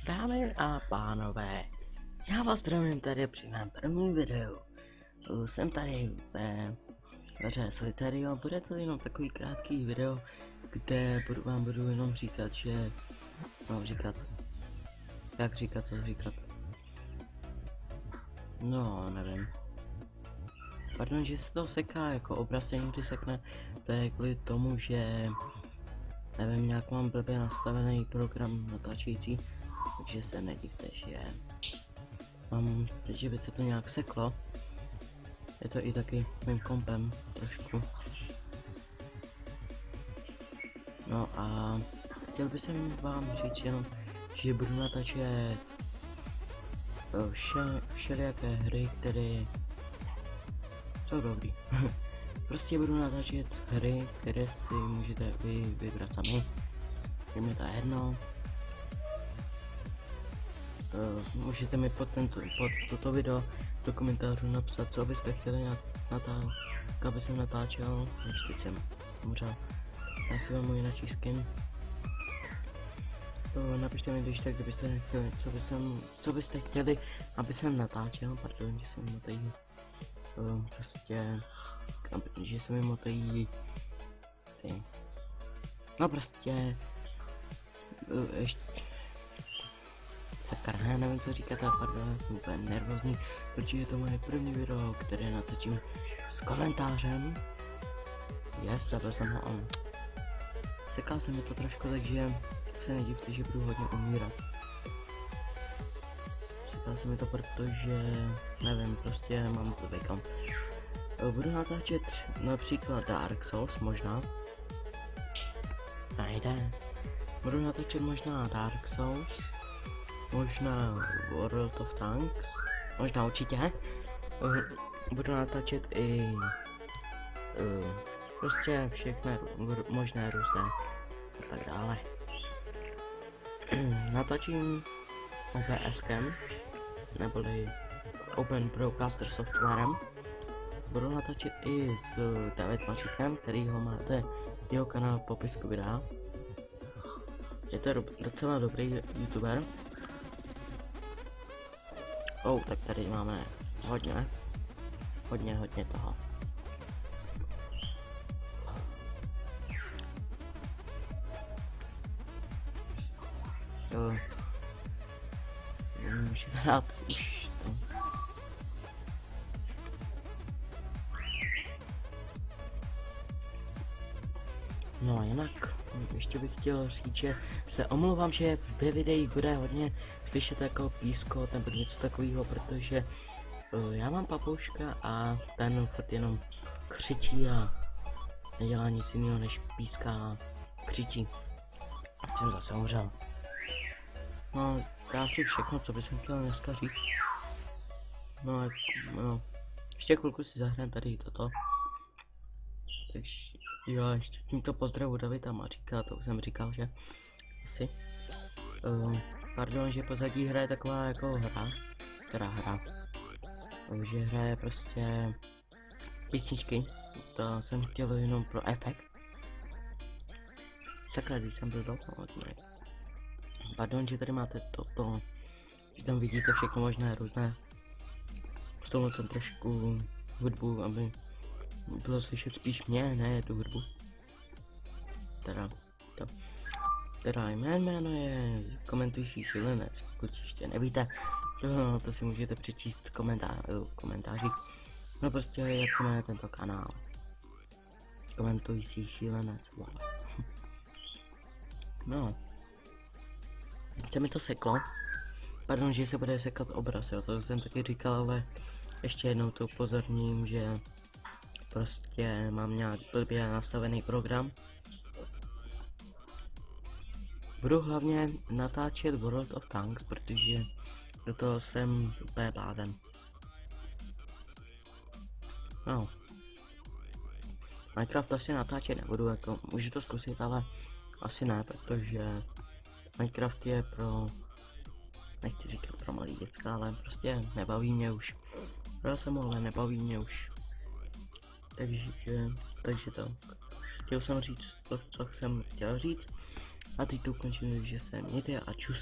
Dámy a pánové, já vás zdravím tady při mém prvním videu. Jsem tady ve hře Solitario, bude to jenom takový krátký video, kde vám budu jenom říkat, že... No, co říkat. No, nevím. Pardon, že se to seká, jako obraz se někdy sekne, to je kvůli tomu, že... Nevím, nějak mám blbě nastavený program natáčející, takže se nedivte, že mám, že by se to nějak seklo. Je to i taky mým kompem trošku. No a chtěl bych vám říct jenom, že budu natáčet všelijaké hry, které jsou dobrý. Prostě budu natáčet hry, které si můžete vybrat sami. Je mi to jedno. Můžete mi pod toto video do komentářů napsat, co byste chtěli aby jsem natáčel. Teď jsem umřel. Já si vám můj jináčí skin. Napište mi když tak, kdybyste chtěli, co byste chtěli, aby jsem natáčel. Pardon, že jsem motají. Prostě, že se mi motají. No prostě, ještě. Sakra, já nevím co říkat, a pardon, jsem úplně nervózní, protože je to moje první video, které natočím s komentářem. Yes, zabil jsem ho on. Seká se mi to trošku, takže se nedivte, že budu hodně umírat. Seká se mi to, protože, nevím, prostě mám to vykam. Budu natáčet například Dark Souls, možná. Nejde. Budu natáčet možná Dark Souls. Možná World of Tanks, možná určitě. Budu natáčet i prostě všechny možné různé a tak dále. Natáčím OBSkem, neboli Open Broadcaster softwarem. Budu natáčet i s David Maříkem, který ho máte jeho kanál v popisku videa. Je to docela dobrý youtuber. Tak tady máme hodně toho. Můžete dát už to. No a jinak, ještě bych chtěl říct, že se omlouvám, že ve videích bude hodně slyšet jako pískot nebo něco takového, protože já mám papouška a ten furt jenom křičí a nedělá nic jiného než píská a křičí. A jsem zase umřel. No, to asi všechno, co bych chtěl dneska říct. No, ještě chvilku si zahrám tady toto. Takže jo, ještě tímto pozdravu Davida Maříka, to už jsem říkal, že asi. Pardon, že pozadí hraje taková jako hra, že hraje prostě písničky, to jsem chtěl jenom pro efekt. Sakra, když jsem byl dlouho. Pardon, že tady máte toto, že tam vidíte všechno možné různé. Stolnul jsem trošku hudbu, aby bylo slyšet spíš mě, ne tu hudbu. Teda jméno je komentující šílenec, pokud ještě nevíte, to si můžete přečíst v komentářích. No prostě jak se jmenuje tento kanál. Komentující šílenec, wow. No. Se mi to seklo. Pardon, že se bude sekat obraz, jo, to jsem taky říkal, ale ještě jednou to upozorním, že prostě mám nějak blbě nastavený program. Budu hlavně natáčet World of Tanks, protože do toho jsem úplně blázen. No. Minecraft asi natáčet nebudu, jako můžu to zkusit, ale asi ne, protože Minecraft je pro, nechci říkat pro malý děcka, ale prostě nebaví mě už. Hrál jsem ho, ale nebaví mě už. Takže to. Chtěl jsem říct to, co jsem chtěl říct. A teď to ukončím, že se mějte a čus.